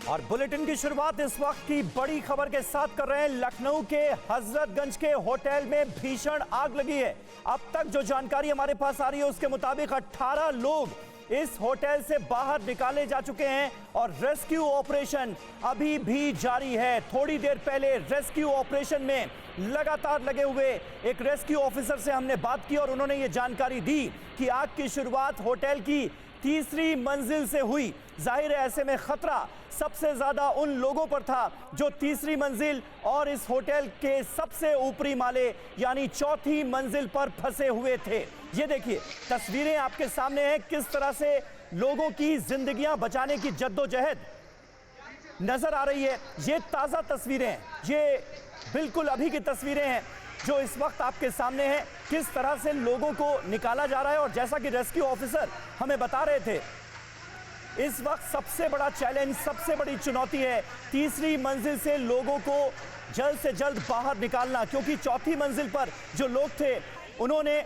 और बुलेटिन की शुरुआत इस वक्त की बड़ी खबर के साथ कर रहे हैं। लखनऊ के हजरतगंज के होटल में भीषण आग लगी है। अब तक जो जानकारी हमारे पास आ रही है उसके मुताबिक 18 लोग इस होटल से बाहर निकाले जा चुके हैं और रेस्क्यू ऑपरेशन अभी भी जारी है। थोड़ी देर पहले रेस्क्यू ऑपरेशन में लगातार लगे हुए एक रेस्क्यू ऑफिसर से हमने बात की और उन्होंने ये जानकारी दी कि आग की शुरुआत होटल की तीसरी मंजिल से हुई। जाहिर है ऐसे में खतरा सबसे ज्यादा उन लोगों पर था जो तीसरी मंजिल और इस होटल के सबसे ऊपरी माले यानी चौथी मंजिल पर फंसे हुए थे। ये देखिए तस्वीरें आपके सामने हैं, किस तरह से लोगों की जिंदगियां बचाने की जद्दोजहद नजर आ रही है। ये ताजा तस्वीरें हैं, ये बिल्कुल अभी की तस्वीरें हैं जो इस वक्त आपके सामने हैं। किस तरह से लोगों को निकाला जा रहा है और जैसा कि रेस्क्यू ऑफिसर हमें बता रहे थे, इस वक्त सबसे बड़ा चैलेंज, सबसे बड़ी चुनौती है तीसरी मंजिल से लोगों को जल्द से जल्द बाहर निकालना, क्योंकि चौथी मंजिल पर जो लोग थे उन्होंने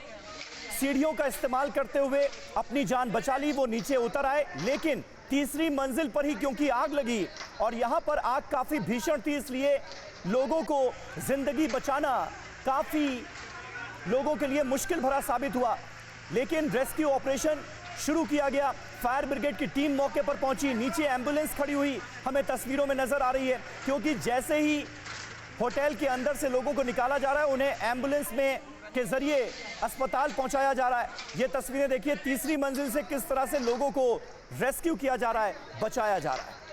सीढ़ियों का इस्तेमाल करते हुए अपनी जान बचा ली, वो नीचे उतर आए। लेकिन तीसरी मंजिल पर ही क्योंकि आग लगी और यहां पर आग काफी भीषण थी, इसलिए लोगों को जिंदगी बचाना काफी लोगों के लिए मुश्किल भरा साबित हुआ। लेकिन रेस्क्यू ऑपरेशन शुरू किया गया, फायर ब्रिगेड की टीम मौके पर पहुंची, नीचे एम्बुलेंस खड़ी हुई हमें तस्वीरों में नजर आ रही है, क्योंकि जैसे ही होटल के अंदर से लोगों को निकाला जा रहा है उन्हें एम्बुलेंस में के जरिए अस्पताल पहुंचाया जा रहा है। ये तस्वीरें देखिए तीसरी मंजिल से किस तरह से लोगों को रेस्क्यू किया जा रहा है, बचाया जा रहा है।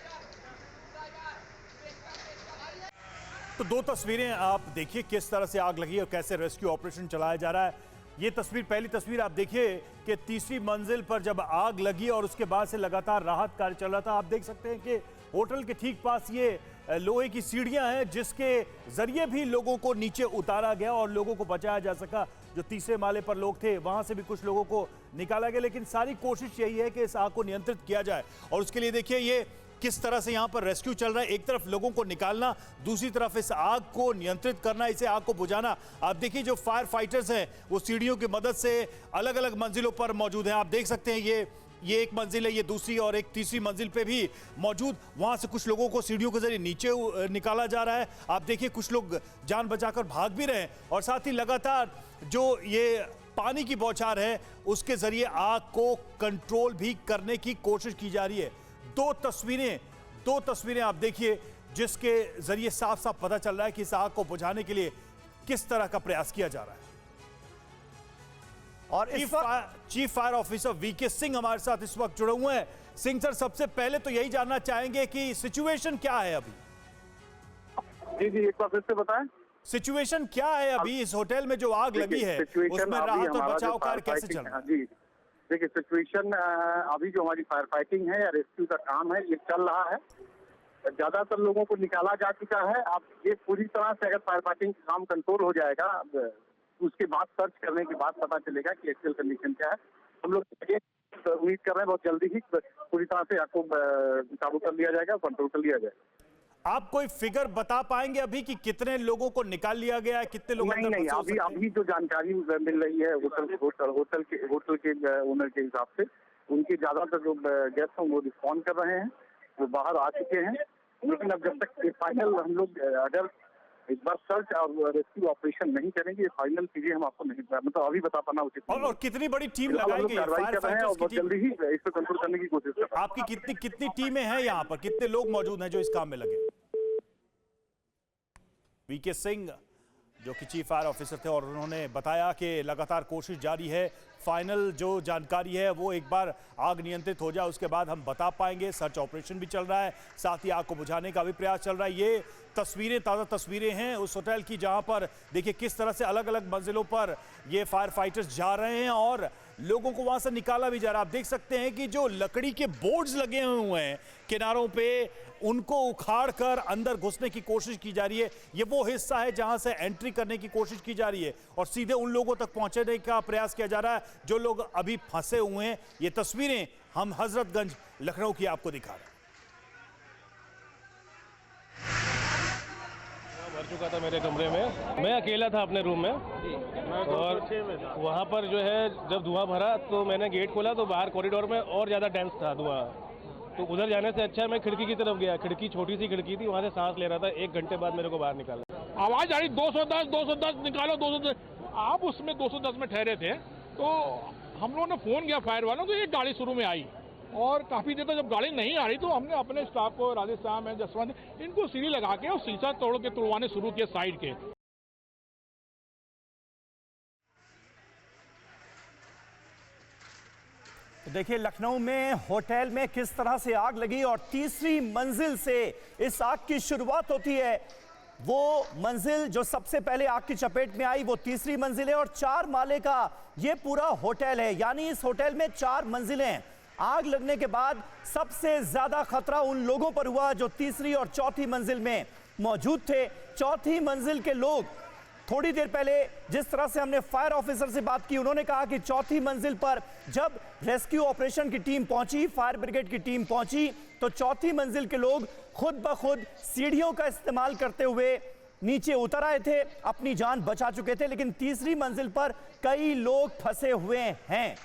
तो दो तस्वीरें आप देखिए किस तरह से आग लगी और कैसे रेस्क्यू ऑपरेशन चलाया जा रहा है। ये तस्वीर, पहली तस्वीर आप देखिए कि तीसरी मंजिल पर जब आग लगी और उसके बाद से लगातार राहत कार्य चल रहा था। आप देख सकते हैं कि होटल के ठीक पास ये लोहे की सीढ़ियां हैं जिसके जरिए भी लोगों को नीचे उतारा गया और लोगों को बचाया जा सका। जो तीसरे माले पर लोग थे वहां से भी कुछ लोगों को निकाला गया, लेकिन सारी कोशिश यही है कि इस आग को नियंत्रित किया जाए। और उसके लिए देखिए ये किस तरह से यहां पर रेस्क्यू चल रहा है। एक तरफ लोगों को निकालना, दूसरी तरफ इस आग को नियंत्रित करना, इसे आग को बुझाना। आप देखिए जो फायर फाइटर्स हैं वो सीढ़ियों की मदद से अलग अलग मंजिलों पर मौजूद हैं। आप देख सकते हैं ये एक मंजिल है, ये दूसरी और एक तीसरी मंजिल पे भी मौजूद। वहां से कुछ लोगों को सीढ़ियों के जरिए नीचे निकाला जा रहा है। आप देखिए कुछ लोग जान बचाकर भाग भी रहे हैं और साथ ही लगातार जो ये पानी की बौछार है उसके जरिए आग को कंट्रोल भी करने की कोशिश की जा रही है। दो तस्वीरें आप देखिए जिसके जरिए साफ साफ पता चल रहा है कि इस आग को बुझाने के लिए किस तरह का प्रयास किया जा रहा है। और chief fire officer VK Singh हमारे साथ इस वक्त जुड़े हुए हैं। सिंह सर, सबसे पहले तो यही जानना चाहेंगे कि सिचुएशन क्या है अभी। जी एक बार फिर से बताएं। सिचुएशन क्या है अभी इस होटल में जो आग लगी है उसमें राहत और बचाव कार्य कैसे चल रहा है? जी देखिए सिचुएशन अभी जो हमारी फायर फाइटिंग है या रेस्क्यू का काम है ये चल रहा है। ज्यादातर लोगों को निकाला जा चुका है। अब ये पूरी तरह से अगर फायर फाइटिंग का काम कंट्रोल हो जाएगा उसके बाद सर्च करने के बाद पता चलेगा कि एक्चुअल कंडीशन क्या है। हम लोग उम्मीद कर रहे हैं बहुत जल्दी ही पूरी तरह से आपको काबू कर लिया जाएगा, कंट्रोल कर लिया जाएगा। आप कोई फिगर बता पाएंगे अभी कि कितने लोगों को निकाल लिया गया है, कितने लोग? नहीं, अभी जो जानकारी मिल रही है होटल के ओनर के हिसाब से उनके ज्यादातर जो गेस्ट हैं वो रिस्पॉन्ड कर रहे हैं, वो बाहर आ चुके हैं। लेकिन अब जब तक फाइनल हम लोग अगर इस बार सर्च और रेस्क्यू ऑपरेशन नहीं करेंगे, ये फाइनल चीजें हम आपको नहीं मतलब अभी बता पाना उचित नहीं। और कितनी बड़ी टीम लगाई गई है? कार्रवाई कर रहे हैं और बहुत जल्दी ही इसको कंट्रोल करने की कोशिश कर रहे हैं। आपकी कितनी टीमें हैं यहाँ पर, कितने लोग मौजूद हैं जो इस काम में लगे? वीके सिंह जो कि चीफ फायर ऑफिसर थे और उन्होंने बताया कि लगातार कोशिश जारी है। फाइनल जो जानकारी है वो एक बार आग नियंत्रित हो जाए उसके बाद हम बता पाएंगे। सर्च ऑपरेशन भी चल रहा है, साथ ही आग को बुझाने का भी प्रयास चल रहा है। ये तस्वीरें, ताज़ा तस्वीरें हैं उस होटल की जहां पर देखिए किस तरह से अलग अलग मंजिलों पर ये फायर फाइटर्स जा रहे हैं और लोगों को वहां से निकाला भी जा रहा है। आप देख सकते हैं कि जो लकड़ी के बोर्ड्स लगे हुए हैं किनारों पे, उनको उखाड़ कर अंदर घुसने की कोशिश की जा रही है। ये वो हिस्सा है जहां से एंट्री करने की कोशिश की जा रही है और सीधे उन लोगों तक पहुंचने का प्रयास किया जा रहा है जो लोग अभी फंसे हुए हैं। ये तस्वीरें हम हजरतगंज लखनऊ की आपको दिखा रहे हैं। भर चुका था मेरे कमरे में, मैं अकेला था अपने रूम में और वहाँ पर जो है जब धुआं भरा तो मैंने गेट खोला तो बाहर कॉरिडोर में और ज़्यादा डेंस था धुआं। तो उधर जाने से अच्छा मैं खिड़की की तरफ गया। खिड़की छोटी सी खिड़की थी, वहाँ से सांस ले रहा था। 1 घंटे बाद मेरे को बाहर निकाला। आवाज आ रही 210 निकालो 210। आप उसमें 210 में ठहरे थे तो हम लोगों ने फोन किया फायर वालों को, एक गाड़ी शुरू में आई और काफी देर तक जब गाड़ी नहीं आ रही तो हमने अपने स्टाफ को, राजेश साहब है, जसवंत, इनको सीढ़ी लगा के और शीशा तोड़वाने शुरू किया साइड के। देखिए लखनऊ में होटल में किस तरह से आग लगी और तीसरी मंजिल से इस आग की शुरुआत होती है। वो मंजिल जो सबसे पहले आग की चपेट में आई वो तीसरी मंजिल है और 4 माले का ये पूरा होटल है, यानी इस होटल में 4 मंजिलें हैं। आग लगने के बाद सबसे ज्यादा खतरा उन लोगों पर हुआ जो तीसरी और चौथी मंजिल में मौजूद थे। चौथी मंजिल के लोग, थोड़ी देर पहले जिस तरह से हमने फायर ऑफिसर से बात की, उन्होंने कहा कि चौथी मंजिल पर जब रेस्क्यू ऑपरेशन की टीम पहुंची, फायर ब्रिगेड की टीम पहुंची, तो चौथी मंजिल के लोग खुद ब खुद सीढ़ियों का इस्तेमाल करते हुए नीचे उतर आए थे, अपनी जान बचा चुके थे। लेकिन तीसरी मंजिल पर कई लोग फंसे हुए हैं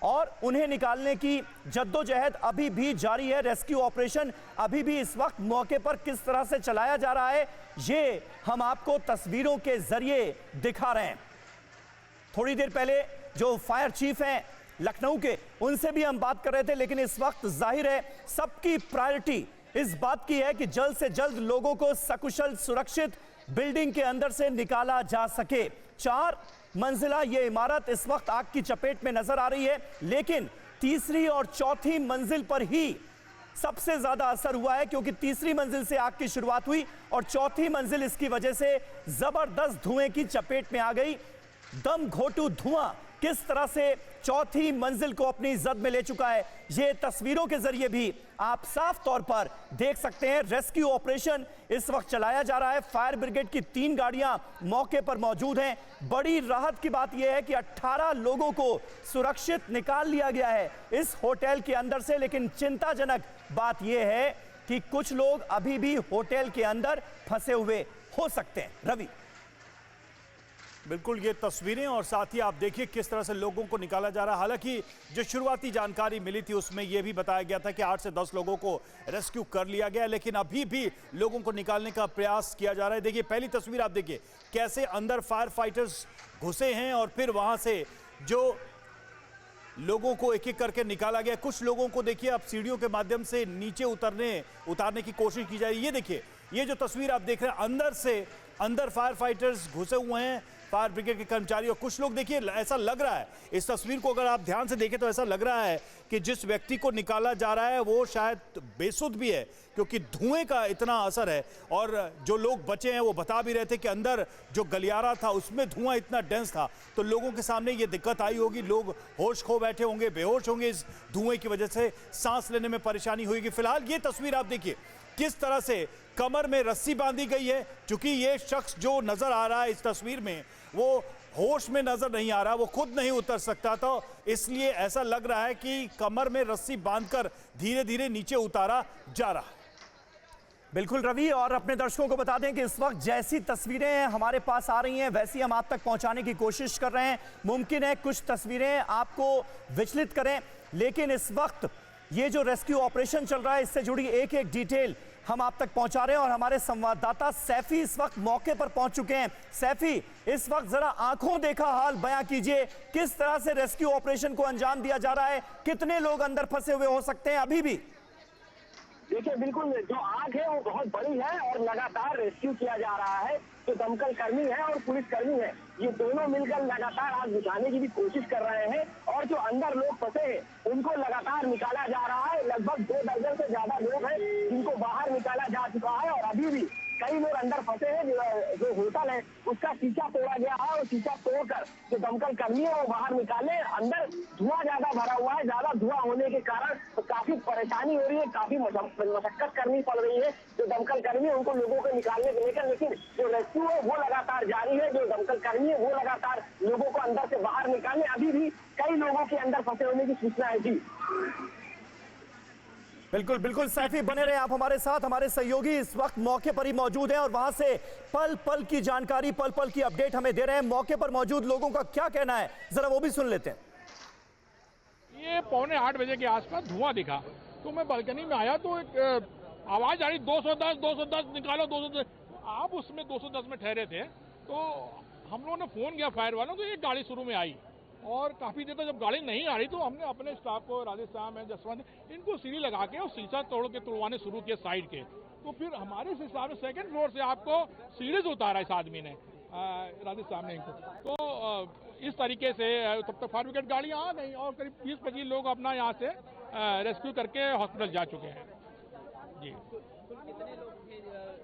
और उन्हें निकालने की जद्दोजहद अभी भी जारी है। रेस्क्यू ऑपरेशन अभी भी इस वक्त मौके पर किस तरह से चलाया जा रहा है, ये हम आपको तस्वीरों के जरिए दिखा रहे हैं। थोड़ी देर पहले जो फायर चीफ हैं लखनऊ के, उनसे भी हम बात कर रहे थे, लेकिन इस वक्त जाहिर है सबकी प्रायोरिटी इस बात की है कि जल्द से जल्द लोगों को सकुशल सुरक्षित बिल्डिंग के अंदर से निकाला जा सके। 4 मंजिला ये इमारत इस वक्त आग की चपेट में नजर आ रही है, लेकिन तीसरी और चौथी मंजिल पर ही सबसे ज्यादा असर हुआ है, क्योंकि तीसरी मंजिल से आग की शुरुआत हुई और चौथी मंजिल इसकी वजह से जबरदस्त धुएं की चपेट में आ गई। दम घोटू धुआं किस तरह से चौथी मंजिल को अपनी जद में ले चुका है, ये तस्वीरों के जरिए भी आप साफ तौर पर देख सकते हैं। रेस्क्यू ऑपरेशन इस वक्त चलाया जा रहा है। फायर ब्रिगेड की 3 गाड़ियां मौके पर मौजूद हैं। बड़ी राहत की बात यह है कि 18 लोगों को सुरक्षित निकाल लिया गया है इस होटल के अंदर से, लेकिन चिंताजनक बात यह है कि कुछ लोग अभी भी होटल के अंदर फंसे हुए हो सकते हैं। रवि, बिल्कुल ये तस्वीरें और साथ ही आप देखिए किस तरह से लोगों को निकाला जा रहा है। हालांकि जो शुरुआती जानकारी मिली थी उसमें यह भी बताया गया था कि 8 से 10 लोगों को रेस्क्यू कर लिया गया, लेकिन अभी भी लोगों को निकालने का प्रयास किया जा रहा है। देखिए पहली तस्वीर आप देखिए कैसे अंदर फायर फाइटर्स घुसे हैं और फिर वहां से जो लोगों को एक एक करके निकाला गया। कुछ लोगों को देखिए अब सीढ़ियों के माध्यम से नीचे उतारने की कोशिश की जा रही है। ये देखिए ये जो तस्वीर आप देख रहे हैं, अंदर फायर फाइटर्स घुसे हुए हैं, फायर ब्रिगेड के कर्मचारी। और कुछ लोग देखिए ऐसा लग रहा है, इस तस्वीर को अगर आप ध्यान से देखें तो ऐसा लग रहा है कि जिस व्यक्ति को निकाला जा रहा है वो शायद बेसुध भी है, क्योंकि धुएं का इतना असर है। और जो लोग बचे हैं वो बता भी रहे थे कि अंदर जो गलियारा था उसमें धुआं इतना डेंस था, तो लोगों के सामने ये दिक्कत आई होगी। लोग होश खो बैठे होंगे, बेहोश होंगे, इस धुएं की वजह से सांस लेने में परेशानी होगी। फिलहाल ये तस्वीर आप देखिए किस तरह से कमर में रस्सी बांधी गई है, क्योंकि ये शख्स जो नजर आ रहा है इस तस्वीर में वो होश में नजर नहीं आ रहा, वो खुद नहीं उतर सकता था, इसलिए ऐसा लग रहा है कि कमर में रस्सी बांधकर धीरे धीरे नीचे उतारा जा रहा है। बिल्कुल रवि, और अपने दर्शकों को बता दें कि इस वक्त जैसी तस्वीरें हमारे पास आ रही हैं वैसी हम आप तक पहुंचाने की कोशिश कर रहे हैं। मुमकिन है कुछ तस्वीरें आपको विचलित करें, लेकिन इस वक्त ये जो रेस्क्यू ऑपरेशन चल रहा है इससे जुड़ी एक एक डिटेल हम आप तक पहुंचा रहे हैं और हमारे संवाददाता सैफी इस वक्त मौके पर पहुंच चुके हैं। सैफी, इस वक्त जरा आंखों देखा हाल बयां कीजिए, किस तरह से रेस्क्यू ऑपरेशन को अंजाम दिया जा रहा है, कितने लोग अंदर फंसे हुए हो सकते हैं अभी भी? देखिए बिल्कुल जो आग है वो बहुत बड़ी है और लगातार रेस्क्यू किया जा रहा है। जो दमकल कर्मी है और पुलिस कर्मी है, ये दोनों मिलकर लगातार आग बुझाने की भी कोशिश कर रहे हैं और जो अंदर लोग फंसे हैं उनको लगातार निकाला जा रहा है। लगभग 2 दर्जन से ज्यादा लोग हैं जिनको बाहर निकाला जा चुका है और अभी भी कई लोग अंदर फंसे हैं। जो होटल है उसका शीशा तोड़ा गया है और शीशा तोड़कर जो दमकल कर्मी है वो बाहर निकाले। अंदर धुआं ज्यादा भरा हुआ है, ज्यादा धुआं होने के कारण तो काफी परेशानी हो रही है, काफी मशक्कत करनी पड़ रही है जो दमकल कर्मी है उनको लोगों को निकालने को लेकर। लेकिन जो रेस्क्यू है वो लगातार जारी है, जो दमकल कर्मी है वो लगातार लोगों को अंदर से बाहर निकालने। अभी भी कई लोगों के अंदर फंसे होने की सूचना है। जी बिल्कुल बिल्कुल सैफी, बने रहे आप हमारे साथ। हमारे सहयोगी इस वक्त मौके पर ही मौजूद हैं और वहां से पल पल की जानकारी, पल पल की अपडेट हमें दे रहे हैं। मौके पर मौजूद लोगों का क्या कहना है, जरा वो भी सुन लेते हैं। ये 7:45 बजे के आसपास धुआं दिखा तो मैं बालकनी में आया तो एक आवाज आ रही 210 निकालो 210। आप उसमें 210 में ठहरे थे तो हम लोगों ने फोन किया फायर वालों तो एक गाड़ी शुरू में आई और काफी देर तक जब गाड़ी नहीं आ रही तो हमने अपने स्टाफ को, राजेश साहब है, जसवंत, इनको सीढ़ी लगा के और शीशा तोड़वाने शुरू किए साइड के। तो फिर हमारे हिसाब से सेकंड फ्लोर से आपको सीढ़ी से उतारा इस आदमी ने, राजेश साहब ने इनको। तो इस तरीके से तब तक फायर ब्रिगेड गाड़ियां आ गई और करीब 20-25 लोग अपना यहाँ से रेस्क्यू करके हॉस्पिटल जा चुके हैं। जी कितने लोग थे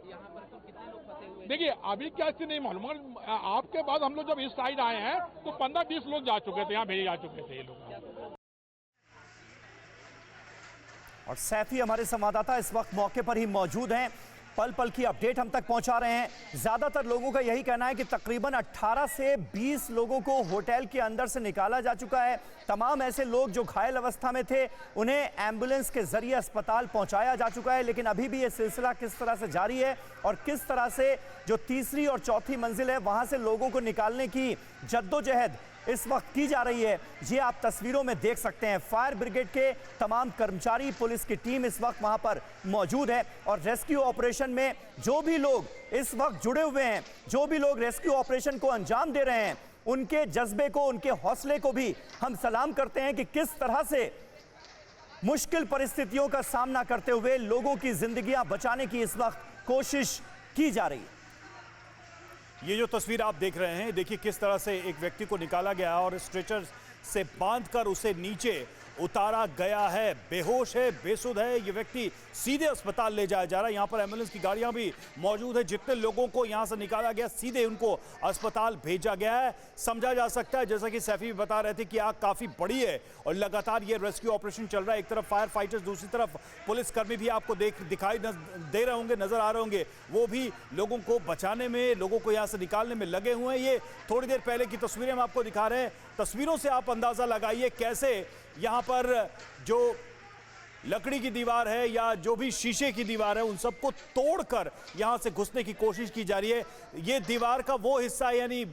यहाँ पर, तो कितने लोग फंसे हुए? देखिए अभी क्या स्थिति नहीं मालूम, आपके बाद हम लोग जब इस साइड आए हैं तो 15-20 लोग जा चुके थे, यहाँ भेजे जा चुके थे ये लोग। और सैफी हमारे संवाददाता इस वक्त मौके पर ही मौजूद हैं, पल पल की अपडेट हम तक पहुंचा रहे हैं। ज्यादातर लोगों का यही कहना है कि तकरीबन 18 से 20 लोगों को होटल के अंदर से निकाला जा चुका है। तमाम ऐसे लोग जो घायल अवस्था में थे उन्हें एम्बुलेंस के जरिए अस्पताल पहुंचाया जा चुका है। लेकिन अभी भी ये सिलसिला किस तरह से जारी है और किस तरह से जो तीसरी और चौथी मंजिल है वहां से लोगों को निकालने की जद्दोजहद इस वक्त की जा रही है, ये आप तस्वीरों में देख सकते हैं। फायर ब्रिगेड के तमाम कर्मचारी, पुलिस की टीम इस वक्त वहां पर मौजूद है और रेस्क्यू ऑपरेशन में जो भी लोग इस वक्त जुड़े हुए हैं, जो भी लोग रेस्क्यू ऑपरेशन को अंजाम दे रहे हैं, उनके जज्बे को, उनके हौसले को भी हम सलाम करते हैं कि किस तरह से मुश्किल परिस्थितियों का सामना करते हुए लोगों की जिंदगियां बचाने की इस वक्त कोशिश की जा रही है। ये जो तस्वीर आप देख रहे हैं, देखिए किस तरह से एक व्यक्ति को निकाला गया और स्ट्रेचर से बांधकर उसे नीचे उतारा गया है। बेहोश है, बेसुध है ये व्यक्ति, सीधे अस्पताल ले जाया जा रहा है। यहाँ पर एम्बुलेंस की गाड़ियां भी मौजूद है। जितने लोगों को यहाँ से निकाला गया सीधे उनको अस्पताल भेजा गया है। समझा जा सकता है, जैसा कि सैफी बता रहे थे, कि आग काफ़ी बड़ी है और लगातार ये रेस्क्यू ऑपरेशन चल रहा है। एक तरफ फायर फाइटर्स, दूसरी तरफ पुलिसकर्मी भी आपको दिखाई दे रहे होंगे, नजर आ रहे होंगे। वो भी लोगों को बचाने में, लोगों को यहाँ से निकालने में लगे हुए हैं। ये थोड़ी देर पहले की तस्वीरें हम आपको दिखा रहे हैं। तस्वीरों से आप अंदाजा लगाइए कैसे यहाँ पर जो लकड़ी की दीवार है या जो भी शीशे की दीवार है उन सबको तोड़कर यहां से घुसने की कोशिश की जा रही है। ये दीवार का वो हिस्सा, यानी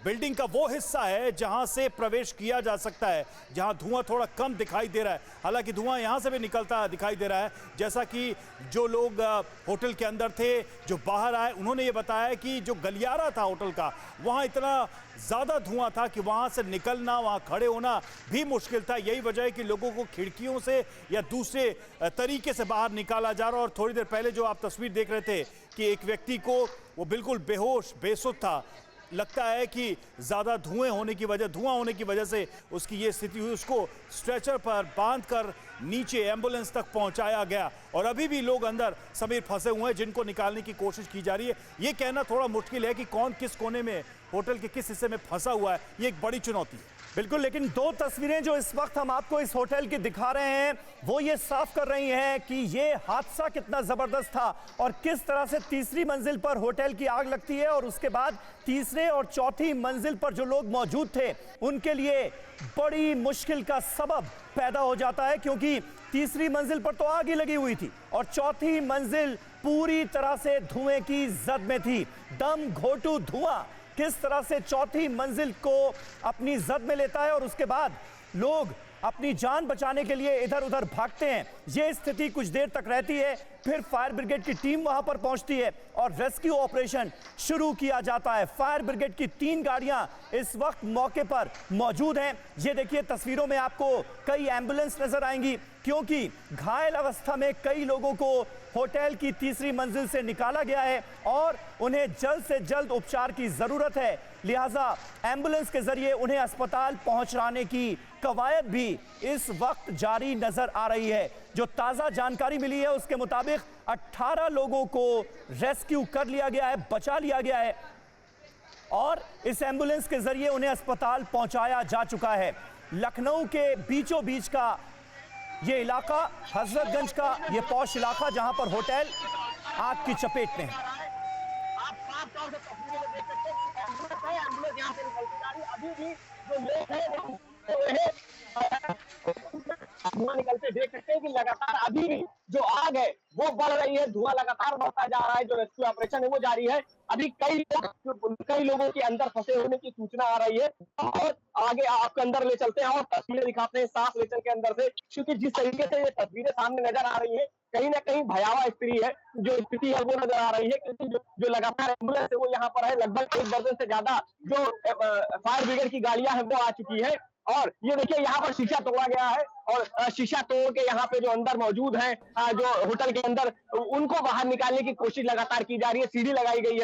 बिल्डिंग का वो हिस्सा है जहां से प्रवेश किया जा सकता है, जहां धुआं थोड़ा कम दिखाई दे रहा है। हालांकि धुआं यहां से भी निकलता दिखाई दे रहा है। जैसा कि जो लोग होटल के अंदर थे, जो बाहर आए, उन्होंने ये बताया कि जो गलियारा था होटल का, वहां इतना ज़्यादा धुआं था कि वहां से निकलना, वहां खड़े होना भी मुश्किल था। यही वजह है कि लोगों को खिड़कियों से या दूसरे तरीके से बाहर निकाला जा रहा। और थोड़ी देर पहले जो आप तस्वीर देख रहे थे कि एक व्यक्ति को, वो बिल्कुल बेहोश, बेसुध था। लगता है कि ज़्यादा धुआं होने की वजह से उसकी ये स्थिति हुई। उसको स्ट्रेचर पर बांधकर नीचे एम्बुलेंस तक पहुंचाया गया और अभी भी लोग अंदर समीर फंसे हुए हैं जिनको निकालने की कोशिश की जा रही है। ये कहना थोड़ा मुश्किल है कि कौन किस कोने में, होटल के किस हिस्से में फंसा हुआ है। ये एक बड़ी चुनौती है। बिल्कुल, लेकिन दो तस्वीरें जो इस वक्त हम आपको इस होटल की दिखा रहे हैं वो ये साफ कर रही हैं कि ये हादसा कितना जबरदस्त था और किस तरह से तीसरी मंजिल पर होटल की आग लगती है और उसके बाद तीसरे और चौथी मंजिल पर जो लोग मौजूद थे उनके लिए बड़ी मुश्किल का सबब पैदा हो जाता है, क्योंकि तीसरी मंजिल पर तो आग ही लगी हुई थी और चौथी मंजिल पूरी तरह से धुएं की जद में थी। दम घोटू धुआं किस तरह से चौथी मंजिल को अपनी जद में लेता है और उसके बाद लोग अपनी जान बचाने के लिए इधर उधर भागते हैं। यह स्थिति कुछ देर तक रहती है, फिर फायर ब्रिगेड की टीम वहां पर पहुंचती है और रेस्क्यू ऑपरेशन शुरू किया जाता है। फायर ब्रिगेड की 3 गाड़ियां इस वक्त मौके पर मौजूद हैं। ये देखिए तस्वीरों में आपको कई एम्बुलेंस नजर आएंगी, क्योंकि घायल अवस्था में कई लोगों को होटल की तीसरी मंजिल से निकाला गया है और उन्हें जल्द से जल्द उपचार की जरूरत है। लिहाजा एम्बुलेंस के जरिए उन्हें अस्पताल पहुंचाने की कवायद भी इस वक्त जारी नजर आ रही है। जो ताजा जानकारी मिली है उसके मुताबिक 18 लोगों को रेस्क्यू कर लिया गया है, बचा लिया गया है और इस एम्बुलेंस के जरिए उन्हें अस्पताल पहुंचाया जा चुका है। लखनऊ के बीचों बीच का ये इलाका, हजरतगंज का ये पौश इलाका जहां पर होटल आग की चपेट में है। आप साफ तौर से तस्वीरें में देख सकते हैं, एम्बुलेंस यहाँ से निकलती जा रही है। अभी भी जो लोग हैं धुआं निकलते देख सकते हैं कि लगातार अभी भी जो आग है वो बढ़ रही है, धुआं लगातार बढ़ता जा रहा है। जो रेस्क्यू ऑपरेशन है वो जारी है। अभी कई लोगों के अंदर फंसे होने की सूचना आ रही है और आगे आपके अंदर ले चलते हैं और तस्वीरें दिखाते हैं साफ लेचर के अंदर से, क्योंकि जिस तरीके से ये तस्वीरें सामने नजर आ रही है कहीं ना कहीं भयावह स्थिति है वो नजर आ रही है, क्योंकि जो लगातार एम्बुलेंस है वो यहाँ पर है। लगभग 1 दर्जन से ज्यादा जो फायर ब्रिगेड की गाड़ियां हैं वो आ चुकी है और ये देखिए यहाँ पर शीशा तोड़ा गया है और शीशा तोड़ के यहाँ पे जो अंदर मौजूद हैं जो होटल के अंदर उनको बाहर निकालने की कोशिश लगातार की जा रही है। सीढ़ी लगाई गई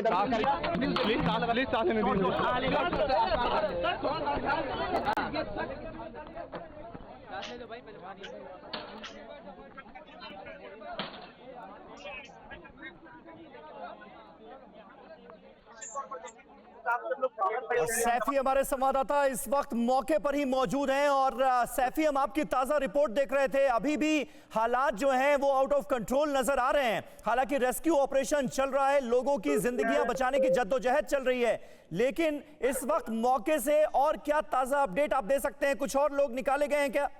सैफी हमारे संवाददाता इस वक्त मौके पर ही मौजूद हैं और सैफी हम आपकी ताजा रिपोर्ट देख रहे थे। अभी भी हालात जो हैं वो आउट ऑफ कंट्रोल नजर आ रहे हैं। हालांकि रेस्क्यू ऑपरेशन चल रहा है, लोगों की जिंदगियां बचाने की जद्दोजहद चल रही है, लेकिन इस वक्त मौके से और क्या ताजा अपडेट आप दे सकते हैं? कुछ और लोग निकाले गए हैं क्या?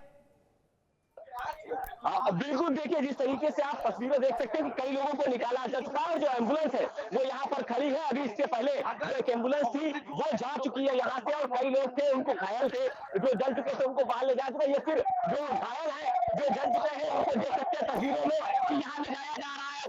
बिल्कुल, देखिए जिस तरीके से आप तस्वीरें देख सकते हैं कि कई लोगों को निकाला जा चुका है। जो एम्बुलेंस है वो यहाँ पर खड़ी है। अभी इससे पहले एक एम्बुलेंस थी वो जा चुकी है यहाँ से और कई लोग थे उनको घायल थे जो जल चुके थे उनको बाहर ले जा चुके। ये फिर जो घायल है जो जल चुके हैं उनको देख सकते हैं तस्वीरों में कि यहाँ ले जाया जा रहा है,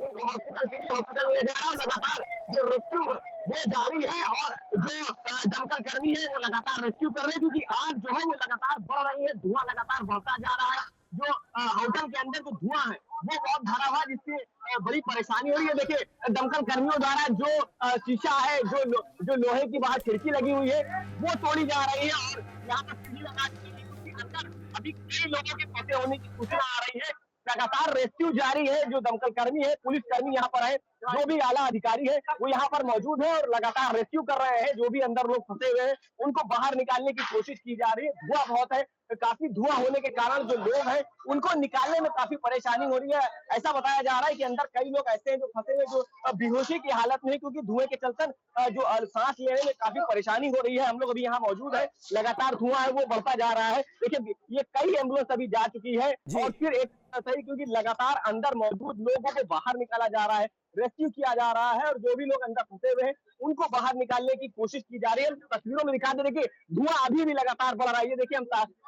हॉस्पिटल ले जा रहा है। लगातार जो रेस्क्यू वो जारी है और जो दमकल कर्मी है वो लगातार रेस्क्यू कर रहे हैं, क्योंकि आग जो है वो लगातार बढ़ रही है, धुआं लगातार बढ़ता जा रहा है। जो होटल के अंदर जो धुआं है वो बहुत भरा हुआ, जिससे बड़ी परेशानी हो रही है। देखिए दमकल कर्मियों द्वारा जो शीशा है जो लोहे की बाहर खिड़की लगी हुई है वो तोड़ी जा रही है और यहाँ पर सीढ़ी लगा दी गई है, क्योंकि अंदर अभी कई लोगों के फंसे होने की सूचना आ रही है। लगातार रेस्क्यू जारी है। जो दमकल कर्मी है, पुलिस कर्मी यहाँ पर है, जो भी आला अधिकारी है वो यहाँ पर मौजूद है और लगातार रेस्क्यू कर रहे हैं। जो भी अंदर लोग फंसे हुए हैं उनको बाहर निकालने की कोशिश की जा रही है। धुआं बहुत है, काफी धुआं होने के कारण जो लोग हैं उनको निकालने में काफी परेशानी हो रही है। ऐसा बताया जा रहा है कि अंदर कई लोग ऐसे हैं जो फंसे हुए जो बेहोशी की हालत में है, क्योंकि धुएं के चलते जो सांस लेने में काफी परेशानी हो रही है। हम लोग अभी यहाँ मौजूद है, लगातार धुआं है वो बढ़ता जा रहा है। देखिए ये कई एम्बुलेंस अभी जा चुकी है और फिर एक सही, क्योंकि लगातार अंदर मौजूद लोगों को बाहर निकाला जा रहा है, रेस्क्यू किया जा रहा है और जो भी लोग अंदर फंसे हुए हैं उनको बाहर निकालने की कोशिश की जा रही है। तस्वीरों में दिखा दे, देखिए धुआं अभी भी लगातार बढ़ रहा है। ये देखिए हम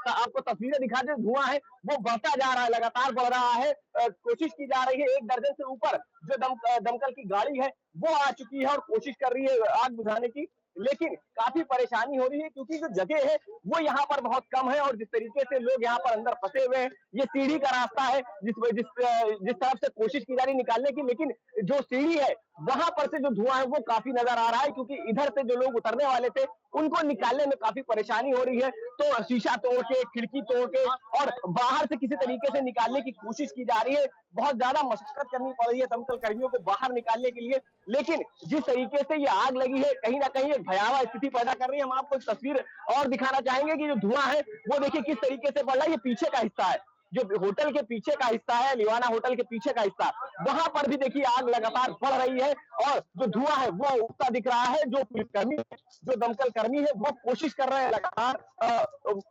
आपको तस्वीरें दिखा दे, धुआं है वो बढ़ता जा रहा है, लगातार बढ़ रहा है। कोशिश की जा रही है। 1 दर्जन से ऊपर जो दमकल की गाड़ी है वो आ चुकी है और कोशिश कर रही है आग बुझाने की, लेकिन काफी परेशानी हो रही है क्योंकि जो जगह है वो यहाँ पर बहुत कम है और जिस तरीके से लोग यहाँ पर अंदर फंसे हुए हैं, ये सीढ़ी का रास्ता है जिस तरफ से कोशिश की जा रही निकालने की, लेकिन जो सीढ़ी है वहां पर से जो धुआं है वो काफी नजर आ रहा है, क्योंकि इधर से जो लोग उतरने वाले थे उनको निकालने में काफी परेशानी हो रही है। तो शीशा तोड़ के, खिड़की तोड़ के और बाहर से किसी तरीके से निकालने की कोशिश की जा रही है। बहुत ज्यादा मशक्कत करनी पड़ रही है दमकल कर्मियों को बाहर निकालने के लिए, लेकिन जिस तरीके से ये आग लगी है कहीं ना कहीं एक भयावह स्थिति पैदा कर रही है। हम आपको एक तस्वीर और दिखाना चाहेंगे कि जो धुआं है वो देखिए किस तरीके से बढ़ रहा है। ये पीछे का हिस्सा है, जो होटल के पीछे का हिस्सा है, लिवाना होटल के पीछे का हिस्सा, वहां पर भी देखिए आग लगातार बढ़ रही है और जो धुआं है वो उठता दिख रहा है। जो पुलिसकर्मी, जो दमकल कर्मी है वो कोशिश कर रहे हैं, लगातार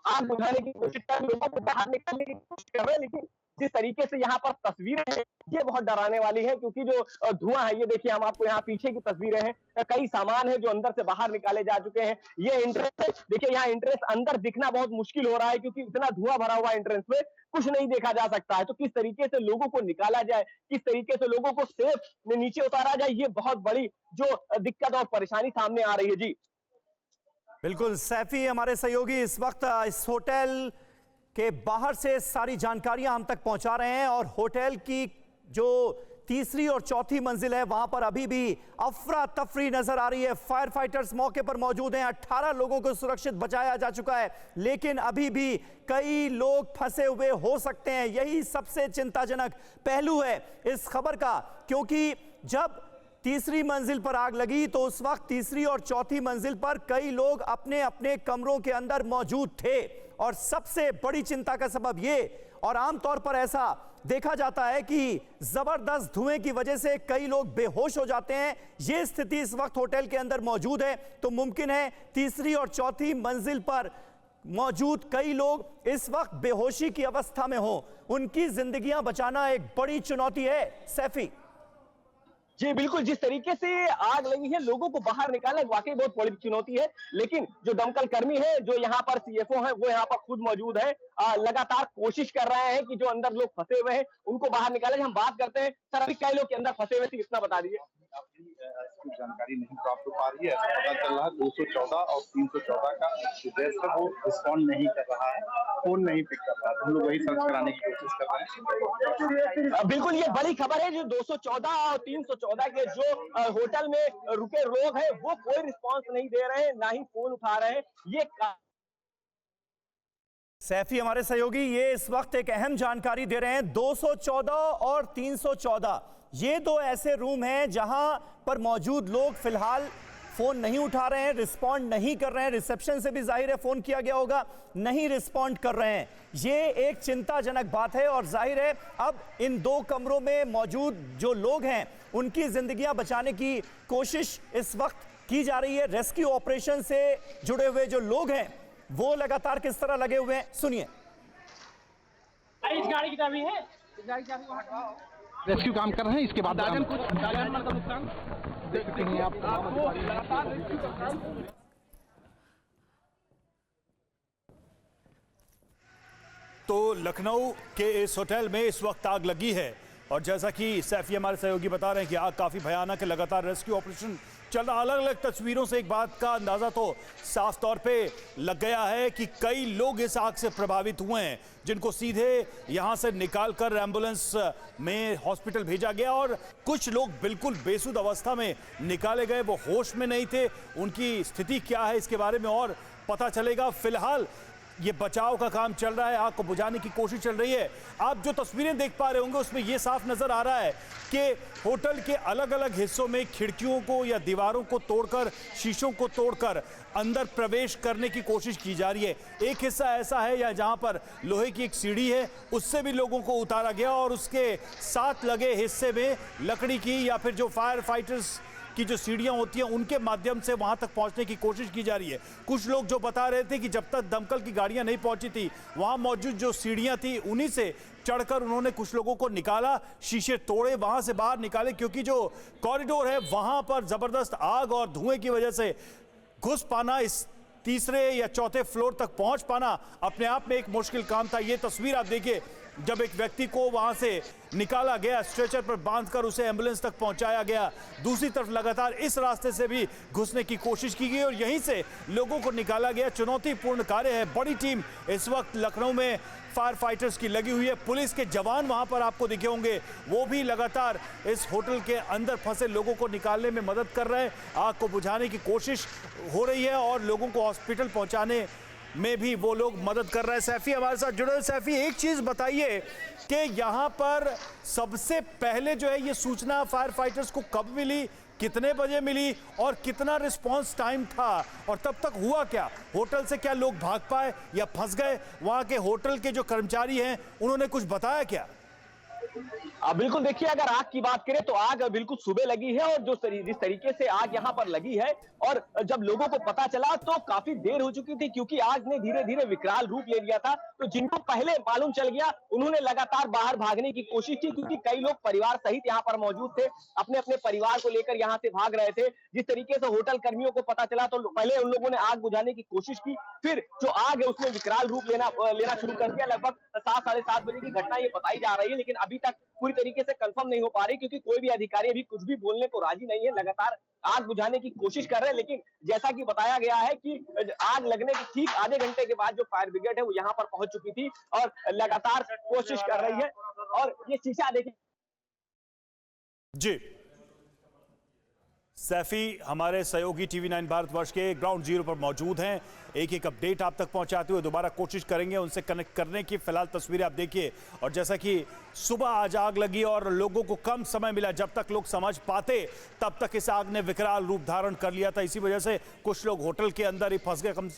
आग बुझाने की कोशिश कर रहे हैं, लोगों को बाहर निकालने की कोशिश कर रहे हैं, लेकिन जिस तरीके से यहाँ पर तस्वीरें हैं ये बहुत डराने वाली है, क्योंकि जो धुआं है, ये देखिए हम आपको यहाँ पीछे की तस्वीरें हैं, कई सामान है जो अंदर से बाहर निकाले जा चुके हैं। ये एंट्रेंस है, देखिए यहाँ एंट्रेंस अंदर दिखना बहुत मुश्किल हो रहा है क्योंकि इतना धुआं भरा हुआ एंट्रेंस में कुछ नहीं देखा जा सकता है। तो किस तरीके से लोगों को निकाला जाए, किस तरीके से लोगों को सेफ में नीचे उतारा जाए, ये बहुत बड़ी जो दिक्कत और परेशानी सामने आ रही है। जी बिल्कुल, सैफी हमारे सहयोगी इस वक्त इस होटल के बाहर से सारी जानकारियां हम तक पहुंचा रहे हैं और होटल की जो तीसरी और चौथी मंजिल है वहां पर अभी भी अफरा तफरी नजर आ रही है। फायर फाइटर्स मौके पर मौजूद हैं, 18 लोगों को सुरक्षित बचाया जा चुका है, लेकिन अभी भी कई लोग फंसे हुए हो सकते हैं। यही सबसे चिंताजनक पहलू है इस खबर का, क्योंकि जब तीसरी मंजिल पर आग लगी तो उस वक्त तीसरी और चौथी मंजिल पर कई लोग अपने अपने कमरों के अंदर मौजूद थे और सबसे बड़ी चिंता का सबब ये, और आमतौर पर ऐसा देखा जाता है कि जबरदस्त धुएं की वजह से कई लोग बेहोश हो जाते हैं। ये स्थिति इस वक्त होटल के अंदर मौजूद है। तो मुमकिन है तीसरी और चौथी मंजिल पर मौजूद कई लोग इस वक्त बेहोशी की अवस्था में हो, उनकी जिंदगियां बचाना एक बड़ी चुनौती है। सैफी जी बिल्कुल, जिस तरीके से आग लगी है, लोगों को बाहर निकालना वाकई बहुत बड़ी चुनौती है। लेकिन जो दमकल कर्मी है, जो यहाँ पर सीएफओ है, वो यहाँ पर खुद मौजूद है, लगातार कोशिश कर रहे हैं कि जो अंदर लोग फंसे हुए हैं उनको बाहर निकाले। हम बात करते हैं सर, अभी कई लोग के अंदर फंसे हुए थे, इतना बता दीजिए। इसकी जानकारी नहीं प्राप्त हो पा रही है। ऐसा पता चल रहा है 214 और 314 का एड्रेस है, वो रिस्पॉन्ड नहीं कर रहा है, फोन नहीं पिक कर रहा है। हम लोग वही सर्च कराने की कोशिश कर रहे हैं। बिल्कुल, ये बड़ी खबर है। जो 214 और 314 के जो होटल में रुके लोग हैं, वो कोई रिस्पॉन्स नहीं दे रहे हैं, ना ही फोन उठा रहे हैं। ये सैफी हमारे सहयोगी ये इस वक्त एक अहम जानकारी दे रहे हैं। 214 और 314 ये दो ऐसे रूम हैं जहां पर मौजूद लोग फिलहाल फोन नहीं उठा रहे हैं, रिस्पॉन्ड नहीं कर रहे हैं। रिसेप्शन से भी जाहिर है फोन किया गया होगा, नहीं रिस्पॉन्ड कर रहे हैं। ये एक चिंताजनक बात है और जाहिर है अब इन दो कमरों में मौजूद जो लोग हैं उनकी जिंदगियां बचाने की कोशिश इस वक्त की जा रही है। रेस्क्यू ऑपरेशन से जुड़े हुए जो लोग हैं वो लगातार किस तरह लगे हुए हैं, सुनिए। इस गाड़ी की चाबी है, इस गाड़ी की चाबी रेस्क्यू काम कर रहे हैं। इसके बाद कुछ जान माल का नुकसान देख सकते हैं आप। लगातार रेस्क्यू का काम। तो लखनऊ के इस होटल में इस वक्त आग लगी है और जैसा कि सैफी हमारे सहयोगी बता रहे हैं कि आग काफी भयानक है, लगातार रेस्क्यू ऑपरेशन चल रहा। अलग अलग तस्वीरों से एक बात का अंदाजा तो साफ तौर पे लग गया है कि कई लोग इस आग से प्रभावित हुए हैं, जिनको सीधे यहां से निकालकर एम्बुलेंस में हॉस्पिटल भेजा गया और कुछ लोग बिल्कुल बेसुध अवस्था में निकाले गए, वो होश में नहीं थे। उनकी स्थिति क्या है इसके बारे में और पता चलेगा। फिलहाल ये बचाव का काम चल रहा है, आग को बुझाने की कोशिश चल रही है। आप जो तस्वीरें देख पा रहे होंगे उसमें ये साफ नजर आ रहा है कि होटल के अलग अलग हिस्सों में खिड़कियों को या दीवारों को तोड़कर, शीशों को तोड़कर अंदर प्रवेश करने की कोशिश की जा रही है। एक हिस्सा ऐसा है या जहां पर लोहे की एक सीढ़ी है, उससे भी लोगों को उतारा गया और उसके साथ लगे हिस्से में लकड़ी की या फिर जो फायर फाइटर्स की जो सीढ़ियां होती हैं उनके माध्यम से वहां तक पहुंचने की कोशिश की जा रही है। कुछ लोग जो बता रहे थे कि जब तक दमकल की गाड़ियां नहीं पहुंची थी, वहां मौजूद जो सीढ़ियां थी उन्हीं से चढ़कर उन्होंने कुछ लोगों को निकाला, शीशे तोड़े, वहां से बाहर निकाले, क्योंकि जो कॉरिडोर है वहां पर जबरदस्त आग और धुएं की वजह से घुस पाना, इस तीसरे या चौथे फ्लोर तक पहुंच पाना अपने आप में एक मुश्किल काम था। ये तस्वीर आप देखिए, जब एक व्यक्ति को वहां से निकाला गया, स्ट्रेचर पर बांधकर उसे एम्बुलेंस तक पहुंचाया गया, दूसरी तरफ लगातार इस रास्ते से भी घुसने की कोशिश की गई और यहीं से लोगों को निकाला गया। चुनौतीपूर्ण कार्य है। बड़ी टीम इस वक्त लखनऊ में फायर फाइटर्स की लगी हुई है। पुलिस के जवान वहां पर आपको दिखे होंगे, वो भी लगातार इस होटल के अंदर फंसे लोगों को निकालने में मदद कर रहे हैं। आग को बुझाने की कोशिश हो रही है और लोगों को हॉस्पिटल पहुंचाने में भी वो लोग मदद कर रहे हैं। सैफी हमारे साथ जुड़े हैं। सैफी, एक चीज बताइए कि यहाँ पर सबसे पहले जो है ये सूचना फायर फाइटर्स को कब मिली, कितने बजे मिली और कितना रिस्पांस टाइम था और तब तक हुआ क्या? होटल से क्या लोग भाग पाए या फंस गए? वहाँ के होटल के जो कर्मचारी हैं उन्होंने कुछ बताया क्या? बिल्कुल, देखिए, अगर आग की बात करें तो आग बिल्कुल सुबह लगी है और जिस तरीके से आग यहाँ पर लगी है और जब लोगों को पता चला तो काफी देर हो चुकी थी, क्योंकि आग ने धीरे धीरे विकराल रूप ले लिया था। तो जिनको पहले मालूम चल गया उन्होंने लगातार बाहर भागने की कोशिश की, क्योंकि कई लोग परिवार सहित यहाँ पर मौजूद थे, अपने अपने परिवार को लेकर यहाँ से भाग रहे थे। जिस तरीके से होटल कर्मियों को पता चला तो पहले उन लोगों ने आग बुझाने की कोशिश की, फिर जो आग है उसने विकराल रूप लेना शुरू कर दिया। लगभग 7, साढ़े 7 बजे की घटना ये बताई जा रही है, लेकिन अभी तक पूरी तरीके से कंफर्म नहीं हो पा रही, क्योंकि कोई भी अधिकारी अभी कुछ भी बोलने को राजी नहीं है। लगातार आग बुझाने की कोशिश कर रहे हैं, लेकिन जैसा कि बताया गया है कि आग लगने के ठीक आधे घंटे के बाद जो फायर ब्रिगेड है वो यहाँ पर पहुंच चुकी थी और लगातार कोशिश कर रही है। और ये शीशा देखिए जी। सैफी हमारे सहयोगी TV9 भारतवर्ष के ग्राउंड जीरो पर मौजूद हैं, एक एक अपडेट आप तक पहुंचाते हुए दोबारा कोशिश करेंगे उनसे कनेक्ट करने की। फिलहाल तस्वीरें आप देखिए और जैसा कि सुबह आज आग लगी और लोगों को कम समय मिला, जब तक लोग समझ पाते तब तक इस आग ने विकराल रूप धारण कर लिया था। इसी वजह से कुछ लोग होटल के अंदर ही फंस गए,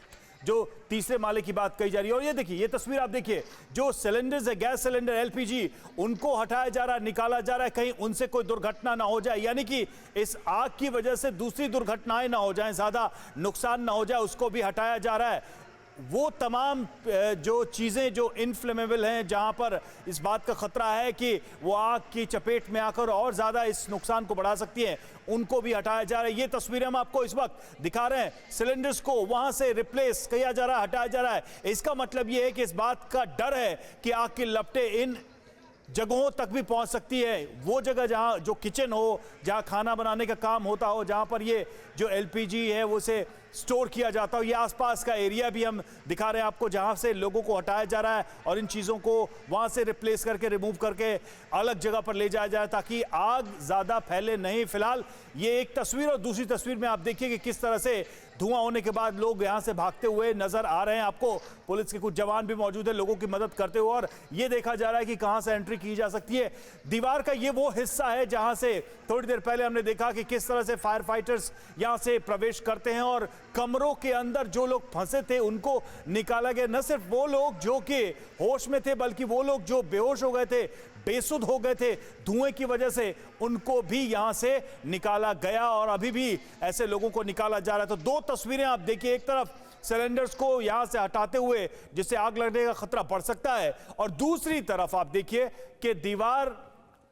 जो तीसरे माले की बात कही जा रही है। और ये देखिए, ये तस्वीर आप देखिए, जो सिलेंडर्स है, गैस सिलेंडर, LPG, उनको हटाया जा रहा है, निकाला जा रहा है, कहीं उनसे कोई दुर्घटना ना हो जाए, यानी कि इस आग की वजह से दूसरी दुर्घटनाएं ना हो जाएं, ज्यादा नुकसान ना हो जाए, उसको भी हटाया जा रहा है। वो तमाम जो चीज़ें जो इनफ्लेमेबल हैं, जहां पर इस बात का खतरा है कि वो आग की चपेट में आकर और ज़्यादा इस नुकसान को बढ़ा सकती हैं, उनको भी हटाया जा रहा है। ये तस्वीरें हम आपको इस वक्त दिखा रहे हैं। सिलेंडर्स को वहां से रिप्लेस किया जा रहा है, हटाया जा रहा है। इसका मतलब ये है कि इस बात का डर है कि आग की लपटें इन जगहों तक भी पहुंच सकती है। वो जगह जहां जो किचन हो, जहां खाना बनाने का काम होता हो, जहां पर ये जो एलपीजी है वो से स्टोर किया जाता हो, ये आसपास का एरिया भी हम दिखा रहे हैं आपको, जहां से लोगों को हटाया जा रहा है और इन चीज़ों को वहां से रिप्लेस करके, रिमूव करके अलग जगह पर ले जाया जाए ताकि आग ज़्यादा फैले नहीं। फिलहाल ये एक तस्वीर, और दूसरी तस्वीर में आप देखिए कि किस तरह से धुआं होने के बाद लोग यहां से भागते हुए नजर आ रहे हैं। आपको पुलिस के कुछ जवान भी मौजूद है लोगों की मदद करते हुए, और ये देखा जा रहा है कि कहां से एंट्री की जा सकती है। दीवार का ये वो हिस्सा है जहां से थोड़ी देर पहले हमने देखा कि किस तरह से फायर फाइटर्स यहां से प्रवेश करते हैं और कमरों के अंदर जो लोग फंसे थे उनको निकाला गया। न सिर्फ वो लोग जो कि होश में थे, बल्कि वो लोग जो बेहोश हो गए थे, बेसुध हो गए थे धुएं की वजह से, उनको भी यहां से निकाला गया और अभी भी ऐसे लोगों को निकाला जा रहा है। तो दो तस्वीरें आप देखिए, एक तरफ सिलेंडर्स को यहां से हटाते हुए जिससे आग लगने का खतरा बढ़ सकता है, और दूसरी तरफ आप देखिए कि दीवार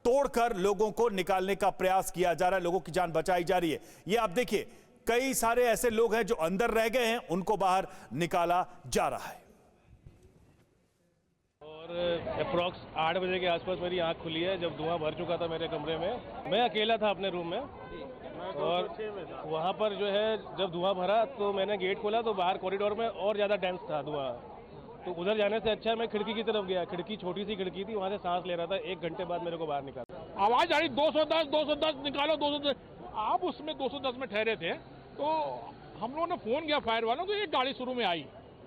तोड़कर लोगों को निकालने का प्रयास किया जा रहा है, लोगों की जान बचाई जा रही है। ये आप देखिए कई सारे ऐसे लोग हैं जो अंदर रह गए हैं, उनको बाहर निकाला जा रहा है। और अप्रॉक्स 8 बजे के आसपास मेरी आंख खुली है जब धुआं भर चुका था मेरे कमरे में। मैं अकेला था अपने रूम में, और वहाँ पर जो है जब धुआं भरा तो मैंने गेट खोला तो बाहर कॉरिडोर में और ज़्यादा डेंस था धुआं। तो उधर जाने से अच्छा मैं खिड़की की तरफ गया। खिड़की छोटी सी खिड़की थी, वहाँ से सांस ले रहा था। 1 घंटे बाद मेरे को बाहर निकाला। आवाज़ आ रही 210 210 निकालो 210। आप उसमें 210 में ठहरे थे तो हम लोगों ने फ़ोन किया फायर वालों को, एक गाड़ी शुरू में आई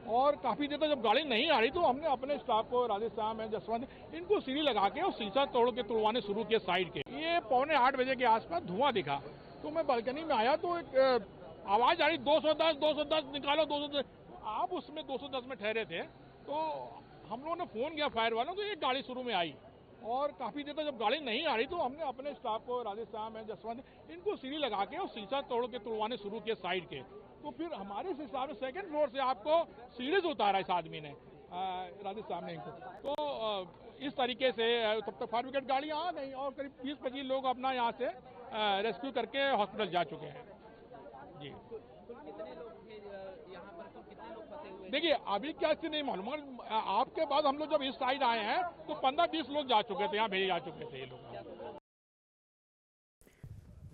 और काफ़ी देर तक जब गाड़ी नहीं आ रही तो हमने अपने स्टाफ को, राजेश साहब है, जसवंत, इनको सीढ़ी लगा के और शीशा तुड़वाने शुरू किए साइड के। ये 7:45 बजे के आसपास धुआं दिखा तो मैं बालकनी में आया तो एक आवाज़ आ रही 210 210 निकालो 210। आप उसमें 210 में ठहरे थे तो हम लोगों ने फ़ोन किया फायर वालों को, एक गाड़ी शुरू में आई और काफ़ी देर तक जब गाड़ी नहीं आ रही तो हमने अपने स्टाफ को, राजेश साहब है, जसवंत, इनको सीढ़ी लगा के और शीशा तुड़वाने शुरू किए साइड के। तो फिर हमारे हिसाब से 2nd फ्लोर से आपको सीढ़ी से उतारा इस आदमी ने, राजेश साहब ने इनको। तो इस तरीके से तब तक फायर ब्रिगेड गाड़ियाँ आ गई और करीब 20-25 लोग अपना यहाँ से रेस्क्यू करके हॉस्पिटल जा चुके हैं। जी देखिए अभी क्या स्थिति नहीं मालूम, आपके बाद हम लोग जब इस साइड आए हैं तो 15-20 लोग जा चुके थे, यहाँ भेजे जा चुके थे ये लोग।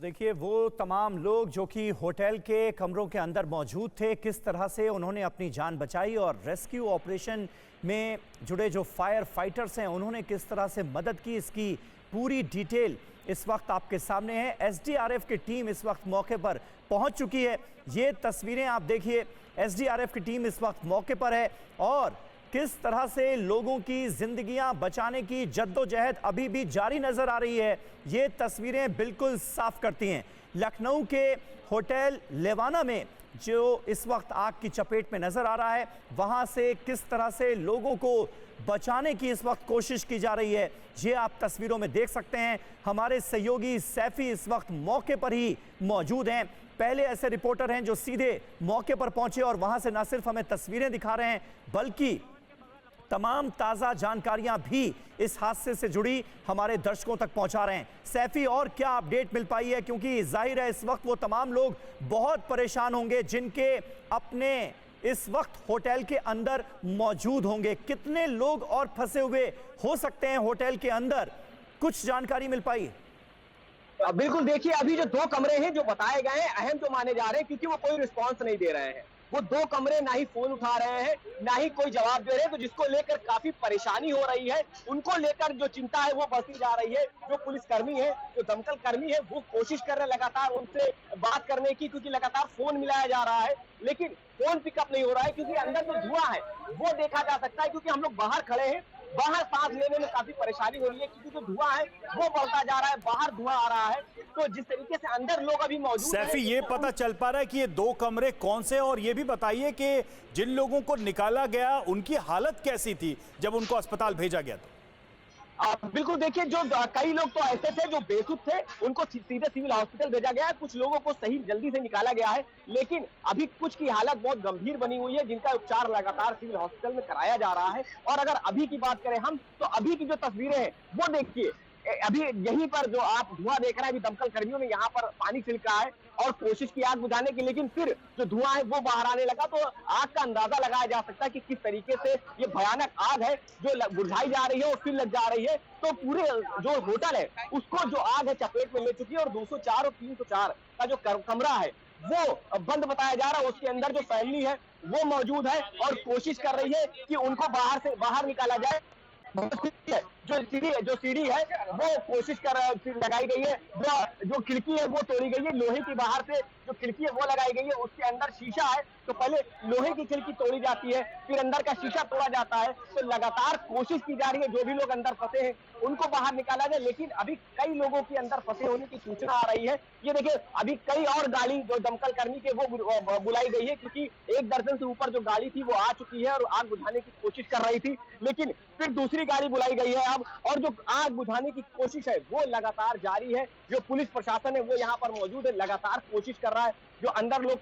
देखिए वो तमाम लोग जो कि होटल के कमरों के अंदर मौजूद थे, किस तरह से उन्होंने अपनी जान बचाई और रेस्क्यू ऑपरेशन में जुड़े जो फायर फाइटर्स हैं उन्होंने किस तरह से मदद की, इसकी पूरी डिटेल इस वक्त आपके सामने है। एसडीआरएफ की टीम इस वक्त मौके पर पहुंच चुकी है। ये तस्वीरें आप देखिए, एसडीआरएफ की टीम इस वक्त मौके पर है और किस तरह से लोगों की जिंदगियां बचाने की जद्दोजहद अभी भी जारी नजर आ रही है। ये तस्वीरें बिल्कुल साफ करती हैं लखनऊ के होटल लेवाना में जो इस वक्त आग की चपेट में नजर आ रहा है, वहां से किस तरह से लोगों को बचाने की इस वक्त कोशिश की जा रही है। ये आप तस्वीरों में देख सकते हैं। हमारे सहयोगी सैफी इस वक्त मौके पर ही मौजूद हैं। पहले ऐसे रिपोर्टर हैं जो सीधे मौके पर पहुंचे और वहां से न सिर्फ हमें तस्वीरें दिखा रहे हैं बल्कि तमाम ताज़ा जानकारियां भी इस हादसे से जुड़ी हमारे दर्शकों तक पहुंचा रहे हैं। सैफी और क्या अपडेट मिल पाई है, क्योंकि जाहिर है इस वक्त वो तमाम लोग बहुत परेशान होंगे जिनके अपने इस वक्त होटल के अंदर मौजूद होंगे। कितने लोग और फंसे हुए हो सकते हैं होटल के अंदर, कुछ जानकारी मिल पाई? बिल्कुल, देखिए अभी जो 2 कमरे हैं जो बताए गए हैं अहम जो माने जा रहे हैं, क्योंकि वो कोई रिस्पांस नहीं दे रहे हैं। वो 2 कमरे ना ही फोन उठा रहे हैं ना ही कोई जवाब दे रहे हैं, तो जिसको लेकर काफी परेशानी हो रही है। उनको लेकर जो चिंता है वो बढ़ती जा रही है। जो पुलिसकर्मी है, जो दमकल कर्मी है, वो कोशिश कर रहे हैं लगातार उनसे बात करने की, क्योंकि लगातार फोन मिलाया जा रहा है लेकिन फोन पिकअप नहीं हो रहा है, क्योंकि अंदर जो धुआं है वो देखा जा सकता है। क्योंकि हम लोग बाहर खड़े हैं, बाहर सांस लेने में काफी परेशानी हो रही है, क्योंकि जो धुआं है वो बढ़ता जा रहा है, बाहर धुआं आ रहा है। तो जिस तरीके से अंदर लोग अभी मौजूद हैं, सैफी ये पता चल पा रहा है कि ये 2 कमरे कौन से, और ये भी बताइए कि जिन लोगों को निकाला गया उनकी हालत कैसी थी जब उनको अस्पताल भेजा गया था? बिल्कुल देखिए, जो कई लोग तो ऐसे थे जो बेसुध थे, उनको सीधे सिविल हॉस्पिटल भेजा गया है। कुछ लोगों को सही जल्दी से निकाला गया है, लेकिन अभी कुछ की हालत बहुत गंभीर बनी हुई है, जिनका उपचार लगातार सिविल हॉस्पिटल में कराया जा रहा है। और अगर अभी की बात करें हम, तो अभी की जो तस्वीरें हैं वो देखिए। अभी यहीं पर जो आप धुआं देख रहे हैं, अभी दमकल कर्मियों ने यहाँ पर पानी छिड़का है और कोशिश की आग बुझाने की, लेकिन फिर जो धुआं है वो बाहर आने लगा। तो आग का अंदाजा लगाया जा सकता है कि किस तरीके से ये भयानक आग है जो बुझाई जा रही है और फिर लग जा रही है। तो पूरे जो होटल है उसको जो आग है चपेट में ले चुकी है और 204 और 304 का जो कमरा है वो बंद बताया जा रहा है। उसके अंदर जो फैमिली है वो मौजूद है और कोशिश कर रही है कि उनको बाहर निकाला जाए। जो सीढ़ी है वो कोशिश लगाई गई है, जो खिड़की है वो तोड़ी गई है, लोहे की बाहर से जो खिड़की है वो लगाई गई है, उसके अंदर शीशा है। तो पहले लोहे की खिड़की तोड़ी जाती है, फिर अंदर का शीशा तोड़ा जाता है। तो लगातार कोशिश की जा रही है जो भी लोग अंदर फंसे हैं उनको बाहर निकाला जाए, लेकिन अभी कई लोगों के अंदर फंसे होने की सूचना आ रही है। ये देखिए, अभी कई और गाड़ी जो दमकल कर्मी के वो बुलाई गई है, क्योंकि 1 दर्जन से ऊपर जो गाड़ी थी वो आ चुकी है और आग बुझाने की कोशिश कर रही थी, लेकिन फिर दूसरी गाड़ी बुलाई गई है अब। और जो आग बुझाने की कोशिश है वो लगातार जारी है। जो पुलिस प्रशासन है वो यहाँ पर मौजूद है, लगातार कोशिश कर रहा है। जो अंदर लोग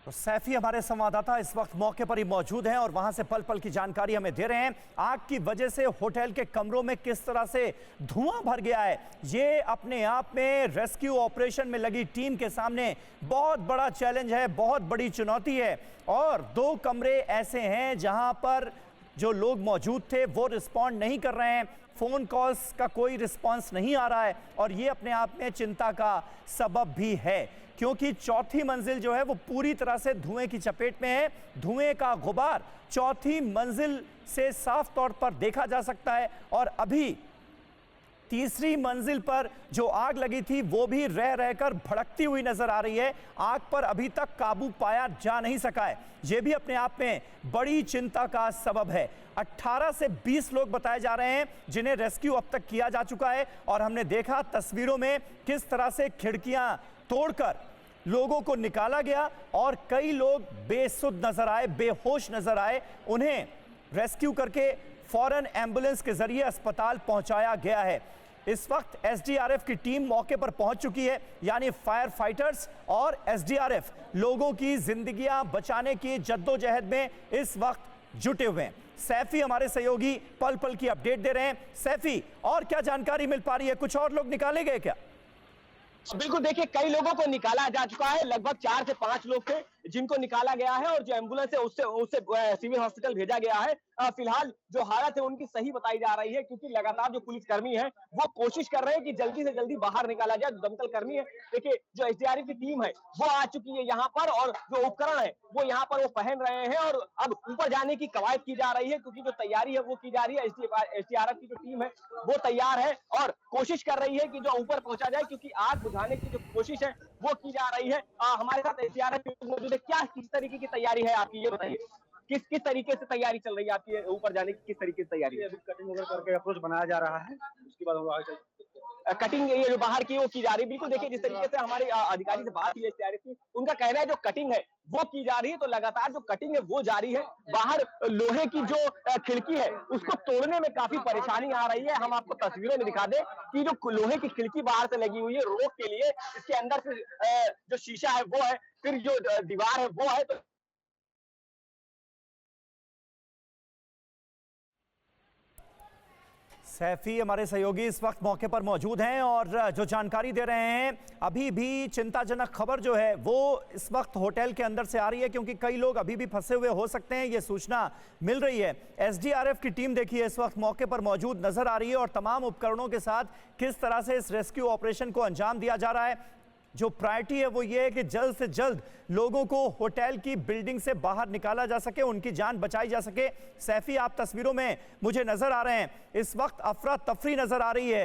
तो सैफी हमारे संवाददाता इस वक्त मौके पर ही मौजूद हैं और वहां से पल पल की जानकारी हमें दे रहे हैं। आग की वजह से होटल के कमरों में किस तरह से धुआं भर गया है, ये अपने आप में रेस्क्यू ऑपरेशन में लगी टीम के सामने बहुत बड़ा चैलेंज है, बहुत बड़ी चुनौती है। और 2 कमरे ऐसे हैं जहां पर जो लोग मौजूद थे वो रिस्पॉन्ड नहीं कर रहे हैं, फोन कॉल्स का कोई रिस्पॉन्स नहीं आ रहा है और ये अपने आप में चिंता का सबब भी है, क्योंकि चौथी मंजिल जो है वो पूरी तरह से धुएं की चपेट में है। धुएं का गुबार चौथी मंजिल से साफ तौर पर देखा जा सकता है और अभी तीसरी मंजिल पर जो आग लगी थी वो भी रह रहकर भड़कती हुई नजर आ रही है। आग पर अभी तक काबू पाया जा नहीं सका है, यह भी अपने आप में बड़ी चिंता का सबब है। 18 से 20 लोग बताए जा रहे हैं जिन्हें रेस्क्यू अब तक किया जा चुका है और हमने देखा तस्वीरों में किस तरह से खिड़कियां तोड़कर लोगों को निकाला गया और कई लोग बेसुध नजर आए, बेहोश नजर आए। उन्हें रेस्क्यू करके फौरन एम्बुलेंस के जरिए अस्पताल पहुंचाया गया है। इस वक्त एसडीआरएफ की टीम मौके पर पहुंच चुकी है, यानी फायर फाइटर्स और एसडीआरएफ लोगों की जिंदगियां बचाने की जद्दोजहद में इस वक्त जुटे हुए हैं। सैफी हमारे सहयोगी पल पल की अपडेट दे रहे हैं। सैफी, और क्या जानकारी मिल पा रही है, कुछ और लोग निकाले गए क्या? बिल्कुल देखिए, कई लोगों को निकाला जा चुका है। लगभग 4 से 5 लोग थे जिनको निकाला गया है और जो एम्बुलेंस है उससे सिविल हॉस्पिटल भेजा गया है। फिलहाल जो हालत है उनकी सही बताई जा रही है, क्योंकि लगातार जो पुलिसकर्मी है वो कोशिश कर रहे हैं कि जल्दी से जल्दी बाहर निकाला जाए। दमकल कर्मी है, देखिए जो एसडीआरएफ की टीम है वो आ चुकी है यहाँ पर और जो उपकरण है वो यहाँ पर वो पहन रहे हैं और अब ऊपर जाने की कवायद की जा रही है, क्योंकि जो तैयारी है वो की जा रही है। एसडीआरएफ की जो टीम है वो तैयार है और कोशिश कर रही है कि जो ऊपर पहुंचा जाए, क्योंकि आग बुझाने की जो कोशिश है वो की जा रही है। हमारे साथ एसडीआरएफ मौजूद है। क्या किस तरीके की तैयारी है आपकी, ये बताइए, किस तरीके से तैयारी चल रही है आपकी ऊपर जाने की, किस तरीके से तैयारी है? कटिंग वगैरह करके अप्रोच बनाया जा रहा है, उसके बाद हम आगे चलते कटिंग ये जो बाहर की वो की जा रही है। बिल्कुल देखिए, जिस तरीके से हमारे अधिकारी से बात की एसडीआरएफ की, उनका कहना है जो कटिंग है वो की जा रही है। तो लगातार जो कटिंग है वो जारी है। बाहर लोहे की जो खिड़की है उसको तोड़ने में काफी परेशानी आ रही है। हम आपको तस्वीरों में दिखा दें कि जो लोहे की खिड़की बाहर से लगी हुई है रोक के लिए, इसके अंदर से जो शीशा है वो है, फिर जो दीवार है वो है। तो सैफी हमारे सहयोगी इस वक्त मौके पर मौजूद हैं और जो जानकारी दे रहे हैं, अभी भी चिंताजनक खबर जो है वो इस वक्त होटल के अंदर से आ रही है, क्योंकि कई लोग अभी भी फंसे हुए हो सकते हैं, ये सूचना मिल रही है। एसडीआरएफ की टीम देखिए इस वक्त मौके पर मौजूद नजर आ रही है और तमाम उपकरणों के साथ किस तरह से इस रेस्क्यू ऑपरेशन को अंजाम दिया जा रहा है। जो प्रायोरिटी है वो ये है कि जल्द से जल्द लोगों को होटल की बिल्डिंग से बाहर निकाला जा सके, उनकी जान बचाई जा सके। सैफी, आप तस्वीरों में मुझे नजर आ रहे हैं, इस वक्त अफरा तफरी नजर आ रही है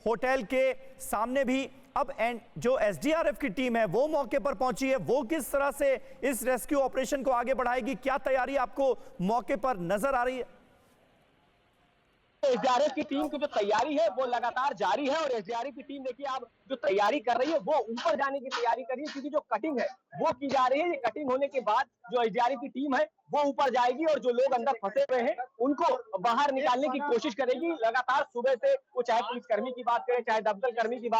होटल के सामने भी। अब जो एसडीआरएफ की टीम है वो मौके पर पहुंची है, वो किस तरह से इस रेस्क्यू ऑपरेशन को आगे बढ़ाएगी, क्या तैयारी आपको मौके पर नजर आ रही है? एसडीआरएफ की टीम की जो तैयारी है वो लगातार जारी है और एसडीआरएफ की टीम देखिए आप जो तैयारी कर रही है वो ऊपर जाने की तैयारी कर रही है, क्योंकि जो कटिंग है वो की जा रही है। ये कटिंग होने के बाद जो एसडीआरएफ की टीम है वो ऊपर जाएगी और जो लोग अंदर फंसे हुए हैं उनको बाहर निकालने की कोशिश करेगी। लगातार सुबह से वो चाहे पुलिसकर्मी की बात करें चाहे दमकल कर्मी की बात